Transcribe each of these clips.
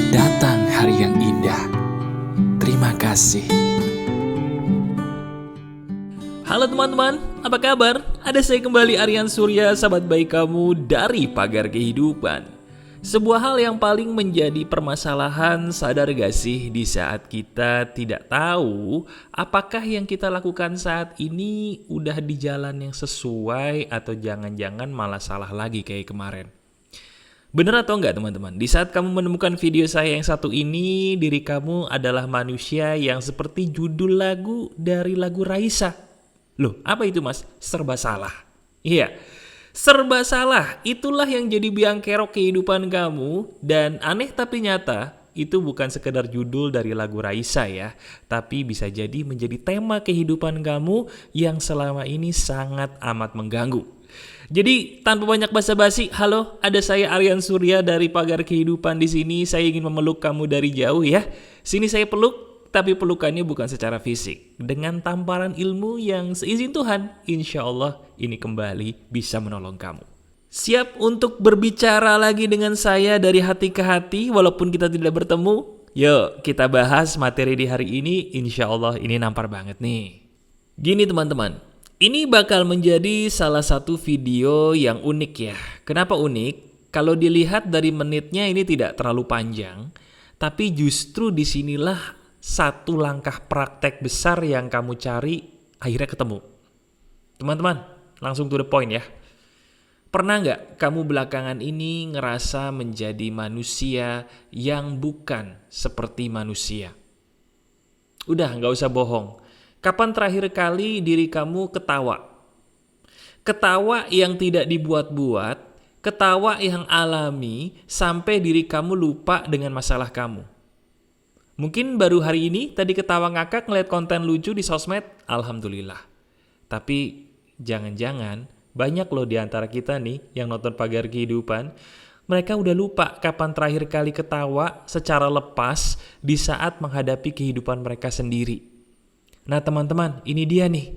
datang hari yang indah. Terima kasih. Halo teman-teman, apa kabar? Ada saya kembali, Aryan Surya, sahabat baik kamu dari Pagar Kehidupan. Sebuah hal yang paling menjadi permasalahan, sadar gak sih, di saat kita tidak tahu apakah yang kita lakukan saat ini udah di jalan yang sesuai atau jangan-jangan malah salah lagi kayak kemarin. Bener atau enggak teman-teman? Di saat kamu menemukan video saya yang satu ini, diri kamu adalah manusia yang seperti judul lagu dari lagu Raisa. Loh, apa itu mas? Serba salah. Iya, serba salah. Itulah yang jadi biang kerok kehidupan kamu. Dan aneh tapi nyata, itu bukan sekedar judul dari lagu Raisa ya. Tapi bisa jadi menjadi tema kehidupan kamu yang selama ini sangat amat mengganggu. Jadi tanpa banyak basa-basi, halo, ada saya Aryan Surya dari Pagar Kehidupan di sini. Saya ingin memeluk kamu dari jauh ya. Sini saya peluk, tapi pelukannya bukan secara fisik. Dengan tamparan ilmu yang seizin Tuhan, insya Allah ini kembali bisa menolong kamu. Siap untuk berbicara lagi dengan saya dari hati ke hati walaupun kita tidak bertemu? Yuk kita bahas materi di hari ini, insya Allah ini nampar banget nih. Gini teman-teman, ini bakal menjadi salah satu video yang unik ya. Kenapa unik? Kalau dilihat dari menitnya ini tidak terlalu panjang, tapi justru disinilah satu langkah praktek besar yang kamu cari akhirnya ketemu. Teman-teman, langsung to the point ya. Pernah nggak kamu belakangan ini ngerasa menjadi manusia yang bukan seperti manusia? Udah, nggak usah bohong. Kapan terakhir kali diri kamu ketawa? Ketawa yang tidak dibuat-buat, ketawa yang alami sampai diri kamu lupa dengan masalah kamu. Mungkin baru hari ini tadi ketawa ngakak ngeliat konten lucu di sosmed, alhamdulillah. Tapi jangan-jangan banyak loh di antara kita nih yang nonton Pagar Kehidupan, mereka udah lupa kapan terakhir kali ketawa secara lepas di saat menghadapi kehidupan mereka sendiri. Nah teman-teman, ini dia nih.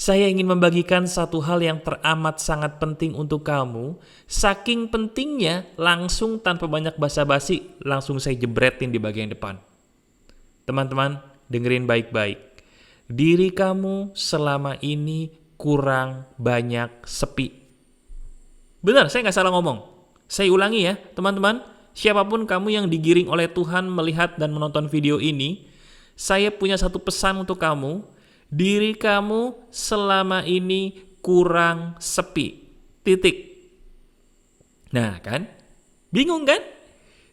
Saya ingin membagikan satu hal yang teramat sangat penting untuk kamu. Saking pentingnya, langsung tanpa banyak basa-basi, langsung saya jebretin di bagian depan. Teman-teman, dengerin baik-baik. Diri kamu selama ini kurang banyak sepi. Benar, saya nggak salah ngomong. Saya ulangi ya, teman-teman. Siapapun kamu yang digiring oleh Tuhan melihat dan menonton video ini, saya punya satu pesan untuk kamu. Diri kamu selama ini kurang sepi. Titik. Nah kan? Bingung kan?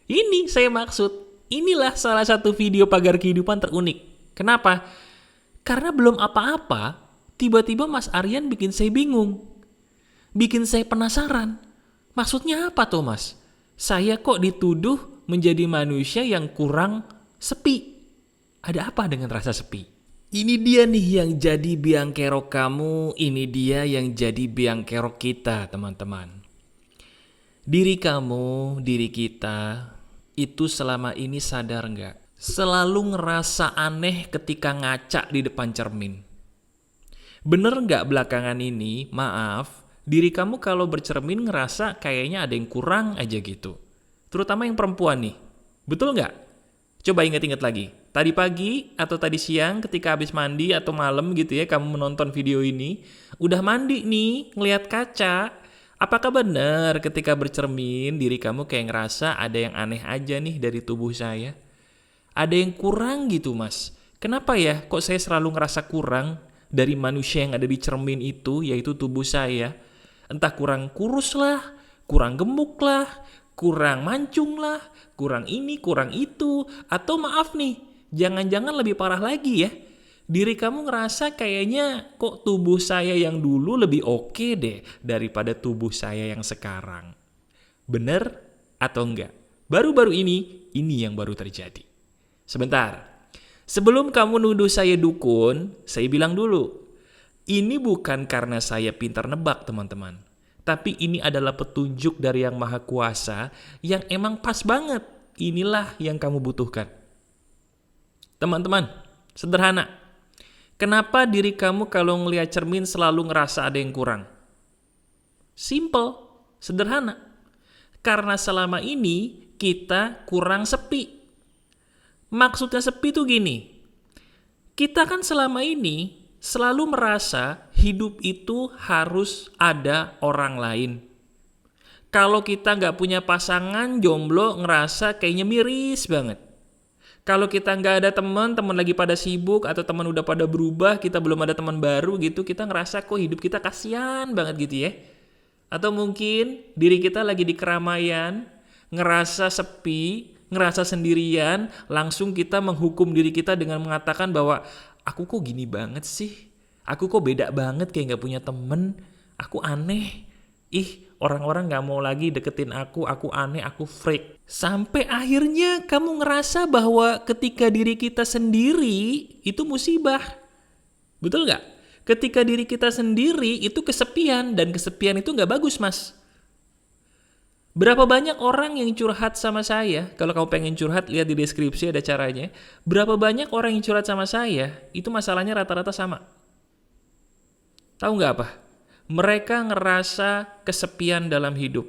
Ini saya maksud. Inilah salah satu video Pagar Kehidupan terunik. Kenapa? Karena belum apa-apa, tiba-tiba Mas Aryan bikin saya bingung. Bikin saya penasaran. Maksudnya apa tuh mas? Saya kok dituduh menjadi manusia yang kurang sepi. Ada apa dengan rasa sepi? Ini dia nih yang jadi biang kerok kamu, ini dia yang jadi biang kerok kita teman-teman. Diri kamu, diri kita, itu selama ini sadar nggak? Selalu ngerasa aneh ketika ngaca di depan cermin. Bener nggak belakangan ini, maaf, diri kamu kalau bercermin ngerasa kayaknya ada yang kurang aja gitu. Terutama yang perempuan nih, betul nggak? Coba ingat-ingat lagi. Tadi pagi atau tadi siang ketika habis mandi atau malam gitu ya kamu menonton video ini, udah mandi nih, ngelihat kaca, apakah benar ketika bercermin diri kamu kayak ngerasa ada yang aneh aja nih dari tubuh saya? Ada yang kurang gitu mas. Kenapa ya kok saya selalu ngerasa kurang dari manusia yang ada di cermin itu, yaitu tubuh saya? Entah kurang kurus lah, kurang gemuk lah, kurang mancung lah, kurang ini, kurang itu, atau maaf nih, jangan-jangan lebih parah lagi ya. Diri kamu ngerasa kayaknya kok tubuh saya yang dulu lebih oke deh daripada tubuh saya yang sekarang. Bener atau enggak? Baru-baru ini yang baru terjadi. Sebentar, sebelum kamu nuduh saya dukun, saya bilang dulu. Ini bukan karena saya pintar nebak teman-teman. Tapi ini adalah petunjuk dari Yang Maha Kuasa yang emang pas banget. Inilah yang kamu butuhkan. Teman-teman, sederhana. Kenapa diri kamu kalau ngelihat cermin selalu ngerasa ada yang kurang? Simple, sederhana. Karena selama ini kita kurang sepi. Maksudnya sepi tuh gini, kita kan selama ini selalu merasa hidup itu harus ada orang lain. Kalau kita nggak punya pasangan, jomblo, ngerasa kayaknya miris banget. Kalau kita nggak ada teman lagi pada sibuk atau teman udah pada berubah, kita belum ada teman baru gitu, kita ngerasa kok hidup kita kasihan banget gitu ya. Atau mungkin diri kita lagi di keramaian, ngerasa sepi, ngerasa sendirian, langsung kita menghukum diri kita dengan mengatakan bahwa aku kok gini banget sih, aku kok beda banget kayak gak punya temen, aku aneh, orang-orang gak mau lagi deketin aku aneh, aku freak. Sampai akhirnya kamu ngerasa bahwa ketika diri kita sendiri itu musibah. Betul gak? Ketika diri kita sendiri itu kesepian, dan kesepian itu gak bagus, Mas. Berapa banyak orang yang curhat sama saya? Kalau kamu pengen curhat, lihat di deskripsi ada caranya. Berapa banyak orang yang curhat sama saya, itu masalahnya rata-rata sama. Tahu nggak apa? Mereka ngerasa kesepian dalam hidup.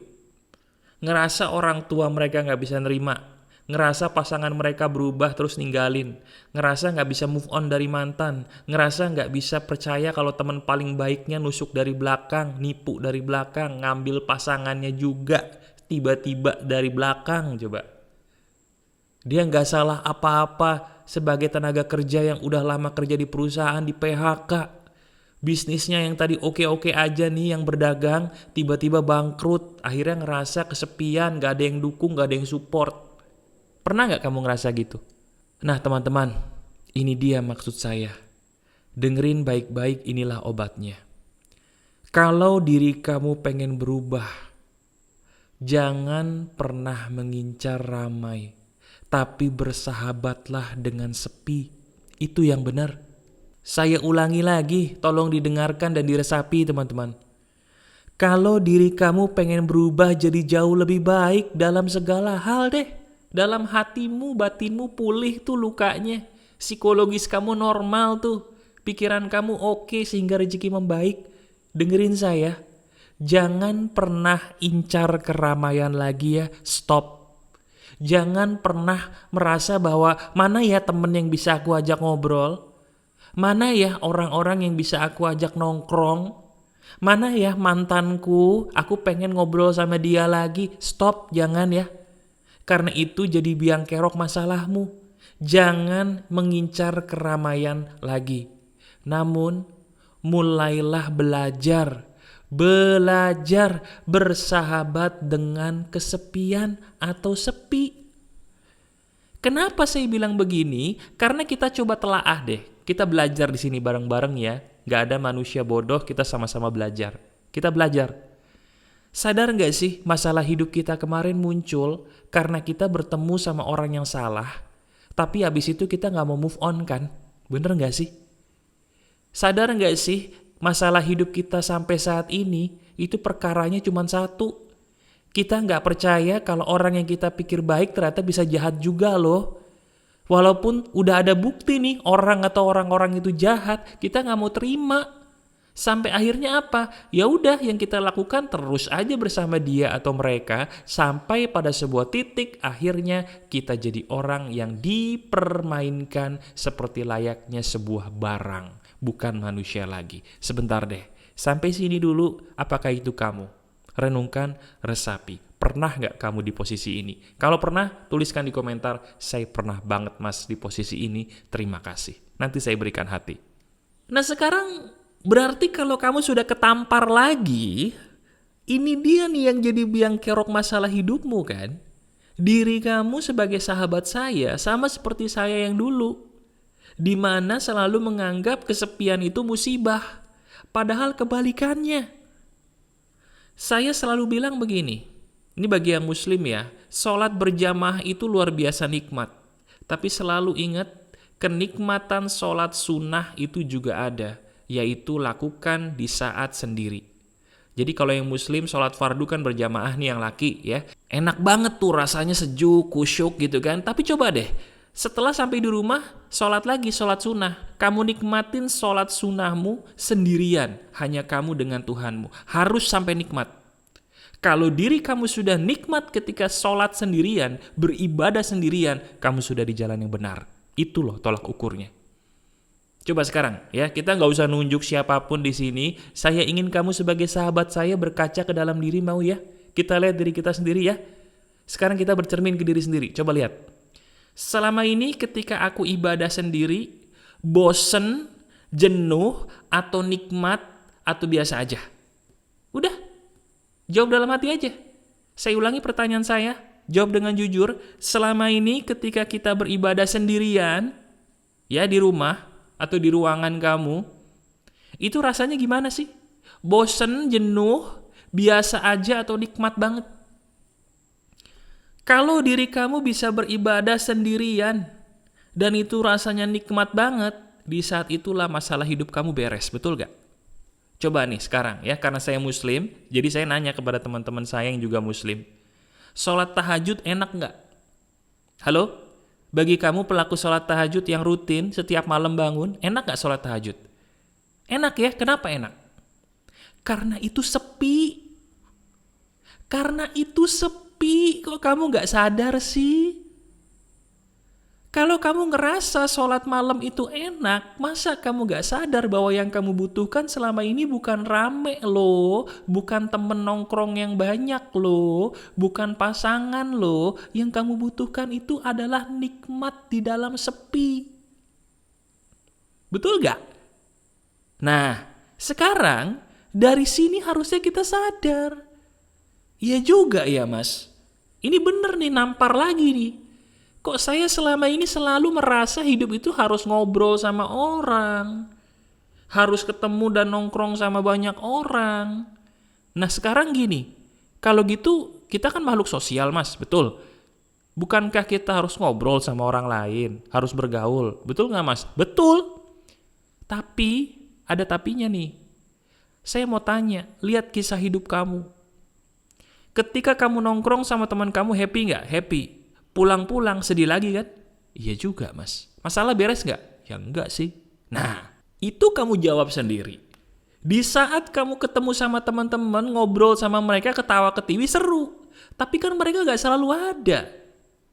Ngerasa orang tua mereka nggak bisa nerima. Ngerasa pasangan mereka berubah terus ninggalin. Ngerasa nggak bisa move on dari mantan. Ngerasa nggak bisa percaya kalau teman paling baiknya nusuk dari belakang, nipu dari belakang, ngambil pasangannya juga. Tiba-tiba dari belakang coba. Dia nggak salah apa-apa sebagai tenaga kerja yang udah lama kerja di perusahaan, di PHK. Bisnisnya yang tadi oke-oke aja nih yang berdagang, tiba-tiba bangkrut. Akhirnya ngerasa kesepian, nggak ada yang dukung, nggak ada yang support. Pernah nggak kamu ngerasa gitu? Nah teman-teman, ini dia maksud saya. Dengerin baik-baik, inilah obatnya. Kalau diri kamu pengen berubah, jangan pernah mengincar ramai, tapi bersahabatlah dengan sepi. Itu yang benar. Saya ulangi lagi, tolong didengarkan dan diresapi teman-teman. Kalau diri kamu pengen berubah jadi jauh lebih baik dalam segala hal deh. Dalam hatimu, batinmu pulih tuh lukanya. Psikologis kamu normal tuh. Pikiran kamu oke sehingga rezeki membaik. Dengerin saya. Jangan pernah incar keramaian lagi ya, stop. Jangan pernah merasa bahwa mana ya temen yang bisa aku ajak ngobrol, mana ya orang-orang yang bisa aku ajak nongkrong, mana ya mantanku, aku pengen ngobrol sama dia lagi. Stop, jangan ya. Karena itu jadi biang kerok masalahmu. Jangan mengincar keramaian lagi. Namun, mulailah belajar bersahabat dengan kesepian atau sepi. Kenapa saya bilang begini? Karena kita coba telaah deh. Kita belajar di sini bareng-bareng ya. Gak ada manusia bodoh, kita sama-sama belajar. Kita belajar. Sadar gak sih masalah hidup kita kemarin muncul karena kita bertemu sama orang yang salah. Tapi habis itu kita gak mau move on kan? Bener gak sih? Sadar gak sih? Masalah hidup kita sampai saat ini, itu perkaranya cuma satu. Kita nggak percaya kalau orang yang kita pikir baik ternyata bisa jahat juga loh. Walaupun udah ada bukti nih orang atau orang-orang itu jahat, kita nggak mau terima. Sampai akhirnya apa? Ya udah yang kita lakukan terus aja bersama dia atau mereka sampai pada sebuah titik akhirnya kita jadi orang yang dipermainkan seperti layaknya sebuah barang. Bukan manusia lagi. Sebentar deh, sampai sini dulu, apakah itu kamu? Renungkan, resapi. Pernah gak kamu di posisi ini? Kalau pernah, tuliskan di komentar, saya pernah banget mas di posisi ini, terima kasih. Nanti saya berikan hati. Nah sekarang, berarti kalau kamu sudah ketampar lagi, ini dia nih yang jadi biang kerok masalah hidupmu kan? Diri kamu sebagai sahabat saya, sama seperti saya yang dulu. Di mana selalu menganggap kesepian itu musibah. Padahal kebalikannya. Saya selalu bilang begini. Ini bagi yang muslim ya. Sholat berjamaah itu luar biasa nikmat. Tapi selalu ingat, kenikmatan sholat sunnah itu juga ada. Yaitu lakukan di saat sendiri. Jadi kalau yang muslim sholat fardu kan berjamaah nih yang laki ya. Enak banget tuh rasanya sejuk, kusyuk gitu kan. Tapi coba deh. Setelah sampai di rumah, sholat lagi, sholat sunnah. Kamu nikmatin sholat sunnahmu sendirian. Hanya kamu dengan Tuhanmu. Harus sampai nikmat. Kalau diri kamu sudah nikmat ketika sholat sendirian, beribadah sendirian, kamu sudah di jalan yang benar. Itu loh tolak ukurnya. Coba sekarang ya, kita nggak usah nunjuk siapapun di sini. Saya ingin kamu sebagai sahabat saya berkaca ke dalam diri, mau ya? Kita lihat diri kita sendiri ya. Sekarang kita bercermin ke diri sendiri. Coba lihat. Selama ini ketika aku ibadah sendiri, bosen, jenuh, atau nikmat, atau biasa aja? Udah, jawab dalam hati aja. Saya ulangi pertanyaan saya, jawab dengan jujur. Selama ini ketika kita beribadah sendirian, ya di rumah atau di ruangan kamu, itu rasanya gimana sih? Bosen, jenuh, biasa aja atau nikmat banget? Kalau diri kamu bisa beribadah sendirian, dan itu rasanya nikmat banget, di saat itulah masalah hidup kamu beres, betul gak? Coba nih sekarang ya, karena saya muslim, jadi saya nanya kepada teman-teman saya yang juga muslim. Sholat tahajud enak nggak? Halo? Bagi kamu pelaku sholat tahajud yang rutin setiap malam bangun, enak nggak sholat tahajud? Enak ya, kenapa enak? Karena itu sepi. Karena itu sepi, kok kamu nggak sadar sih? Kalau kamu ngerasa sholat malam itu enak, masa kamu gak sadar bahwa yang kamu butuhkan selama ini bukan rame loh, bukan temen nongkrong yang banyak loh, bukan pasangan loh, yang kamu butuhkan itu adalah nikmat di dalam sepi. Betul gak? Nah, sekarang dari sini harusnya kita sadar. Iya juga ya mas, ini bener nih, nampar lagi nih. Kok saya selama ini selalu merasa hidup itu harus ngobrol sama orang, harus ketemu dan nongkrong sama banyak orang. Nah sekarang gini, kalau gitu kita kan makhluk sosial mas, betul? Bukankah kita harus ngobrol sama orang lain, harus bergaul, betul nggak mas? Betul. Tapi ada tapinya nih. Saya mau tanya, lihat kisah hidup kamu. Ketika kamu nongkrong sama teman kamu, happy nggak? Happy. Pulang-pulang sedih lagi kan? Iya juga mas. Masalah beres nggak? Ya enggak sih. Nah, itu kamu jawab sendiri. Di saat kamu ketemu sama teman-teman, ngobrol sama mereka, ketawa ketiwi, seru. Tapi kan mereka nggak selalu ada.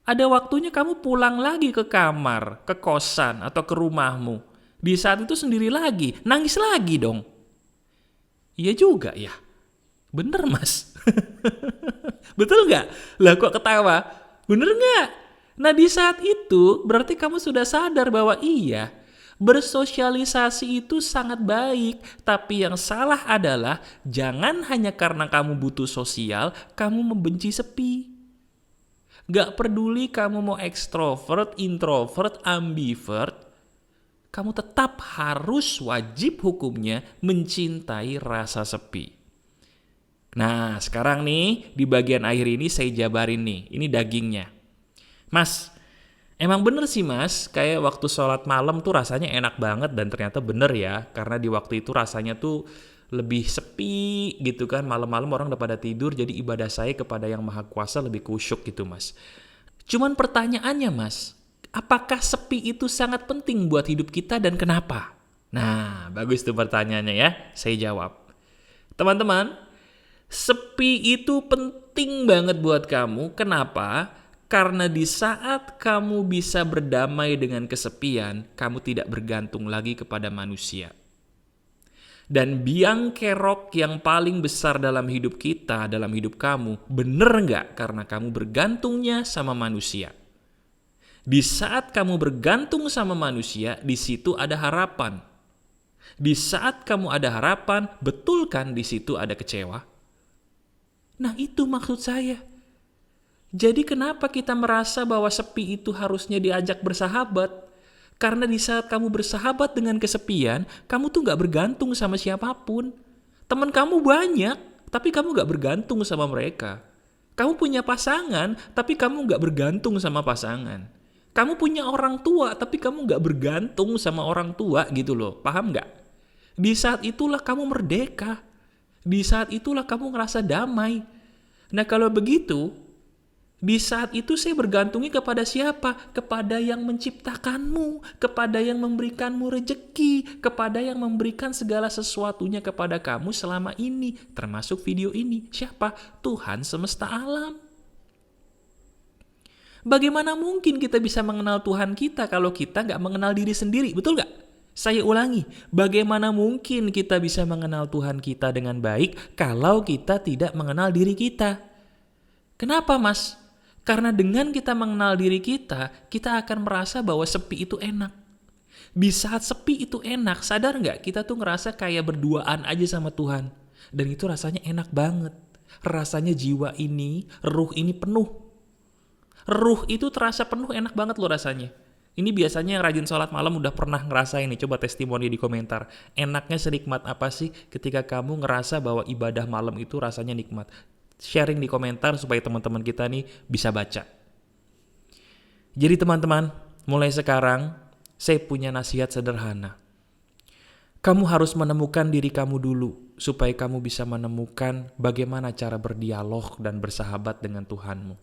Ada waktunya kamu pulang lagi ke kamar, ke kosan, atau ke rumahmu. Di saat itu sendiri lagi, nangis lagi dong. Iya juga ya. Bener mas. Betul nggak? Lah kok ketawa? Bener nggak? Nah di saat itu berarti kamu sudah sadar bahwa iya, bersosialisasi itu sangat baik. Tapi yang salah adalah jangan hanya karena kamu butuh sosial, kamu membenci sepi. Gak peduli kamu mau ekstrovert, introvert, ambivert, kamu tetap harus wajib hukumnya mencintai rasa sepi. Nah sekarang nih di bagian akhir ini saya jabarin nih, ini dagingnya. Mas, emang bener sih mas, kayak waktu sholat malam tuh rasanya enak banget dan ternyata bener ya. Karena di waktu itu rasanya tuh lebih sepi gitu kan, malam-malam orang udah pada tidur, jadi ibadah saya kepada yang maha kuasa lebih khusyuk gitu mas. Cuman pertanyaannya mas, apakah sepi itu sangat penting buat hidup kita dan kenapa? Nah bagus tuh pertanyaannya ya, saya jawab. Teman-teman, sepi itu penting banget buat kamu. Kenapa? Karena di saat kamu bisa berdamai dengan kesepian, kamu tidak bergantung lagi kepada manusia. Dan biang kerok yang paling besar dalam hidup kita, dalam hidup kamu, bener nggak? Karena kamu bergantungnya sama manusia. Di saat kamu bergantung sama manusia, di situ ada harapan. Di saat kamu ada harapan, betul kan di situ ada kecewa? Nah itu maksud saya. Jadi kenapa kita merasa bahwa sepi itu harusnya diajak bersahabat? Karena di saat kamu bersahabat dengan kesepian, kamu tuh gak bergantung sama siapapun. Teman kamu banyak, tapi kamu gak bergantung sama mereka. Kamu punya pasangan, tapi kamu gak bergantung sama pasangan. Kamu punya orang tua, tapi kamu gak bergantung sama orang tua gitu loh. Paham gak? Di saat itulah kamu merdeka. Di saat itulah kamu ngerasa damai. Nah kalau begitu, Di saat itu saya bergantungnya kepada siapa? Kepada yang menciptakanmu, kepada yang memberikanmu rejeki, kepada yang memberikan segala sesuatunya kepada kamu selama ini, termasuk video ini. Siapa? Tuhan semesta alam. Bagaimana mungkin kita bisa mengenal Tuhan kita kalau kita nggak mengenal diri sendiri? Betul nggak? Saya ulangi, bagaimana mungkin kita bisa mengenal Tuhan kita dengan baik kalau kita tidak mengenal diri kita? Kenapa, Mas? Karena dengan kita mengenal diri kita akan merasa bahwa sepi itu enak. Di saat sepi itu enak, sadar nggak? Kita tuh ngerasa kayak berduaan aja sama Tuhan. Dan itu rasanya enak banget. Rasanya jiwa ini, ruh ini penuh. Ruh itu terasa penuh, enak banget loh rasanya. Ini biasanya yang rajin sholat malam udah pernah ngerasain nih, coba testimoni di komentar. Enaknya senikmat apa sih ketika kamu ngerasa bahwa ibadah malam itu rasanya nikmat? Sharing di komentar supaya teman-teman kita nih bisa baca. Jadi teman-teman, mulai sekarang saya punya nasihat sederhana. Kamu harus menemukan diri kamu dulu supaya kamu bisa menemukan bagaimana cara berdialog dan bersahabat dengan Tuhanmu.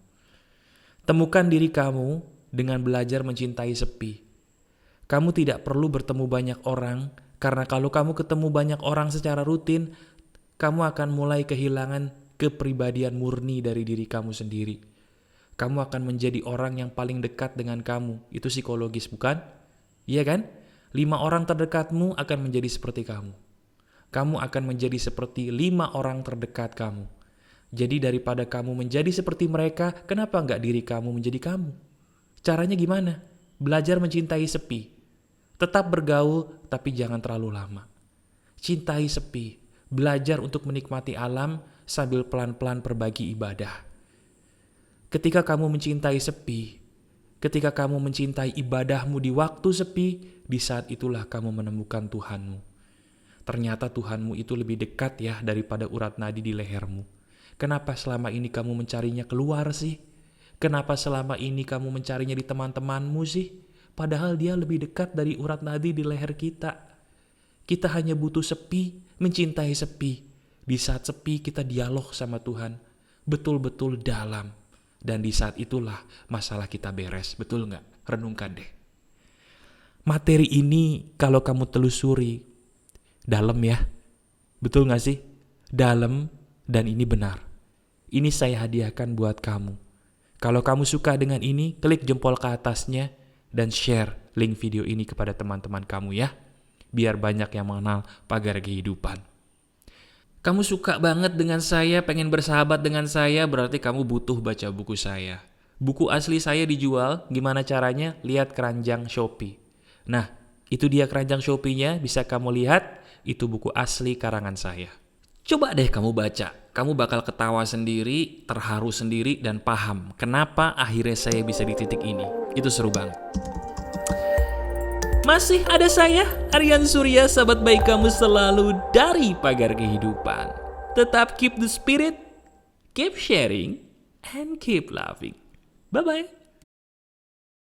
Temukan diri kamu dengan belajar mencintai sepi. Kamu tidak perlu bertemu banyak orang, karena kalau kamu ketemu banyak orang secara rutin, kamu akan mulai kehilangan kepribadian murni dari diri kamu sendiri. Kamu akan menjadi orang yang paling dekat dengan kamu. Itu psikologis, bukan? Iya kan? 5 orang terdekatmu akan menjadi seperti kamu. Kamu akan menjadi seperti 5 orang terdekat kamu. Jadi daripada kamu menjadi seperti mereka, kenapa nggak diri kamu menjadi kamu? Caranya gimana? Belajar mencintai sepi. Tetap bergaul, tapi jangan terlalu lama. Cintai sepi. Belajar untuk menikmati alam sambil pelan-pelan berbagi ibadah. Ketika kamu mencintai sepi, ketika kamu mencintai ibadahmu di waktu sepi, di saat itulah kamu menemukan Tuhanmu. Ternyata Tuhanmu itu lebih dekat ya daripada urat nadi di lehermu. Kenapa selama ini kamu mencarinya keluar sih? Kenapa selama ini kamu mencarinya di teman-temanmu sih? Padahal dia lebih dekat dari urat nadi di leher kita. Kita hanya butuh sepi, mencintai sepi. Di saat sepi kita dialog sama Tuhan, betul-betul dalam. Dan di saat itulah masalah kita beres, betul nggak? Renungkan deh. Materi ini kalau kamu telusuri, dalam ya. Betul nggak sih? Dalam dan ini benar. Ini saya hadiahkan buat kamu. Kalau kamu suka dengan ini, klik jempol ke atasnya dan share link video ini kepada teman-teman kamu ya. Biar banyak yang mengenal pagar kehidupan. Kamu suka banget dengan saya, pengen bersahabat dengan saya, berarti kamu butuh baca buku saya. Buku asli saya dijual, gimana caranya? Lihat keranjang Shopee. Nah, itu dia keranjang Shopee-nya, bisa kamu lihat, itu buku asli karangan saya. Coba deh kamu baca, kamu bakal ketawa sendiri, terharu sendiri, dan paham kenapa akhirnya saya bisa di titik ini. Itu seru banget. Masih ada saya, Aryan Surya, sahabat baik kamu selalu dari Pagar Kehidupan. Tetap keep the spirit, keep sharing, and keep loving. Bye-bye.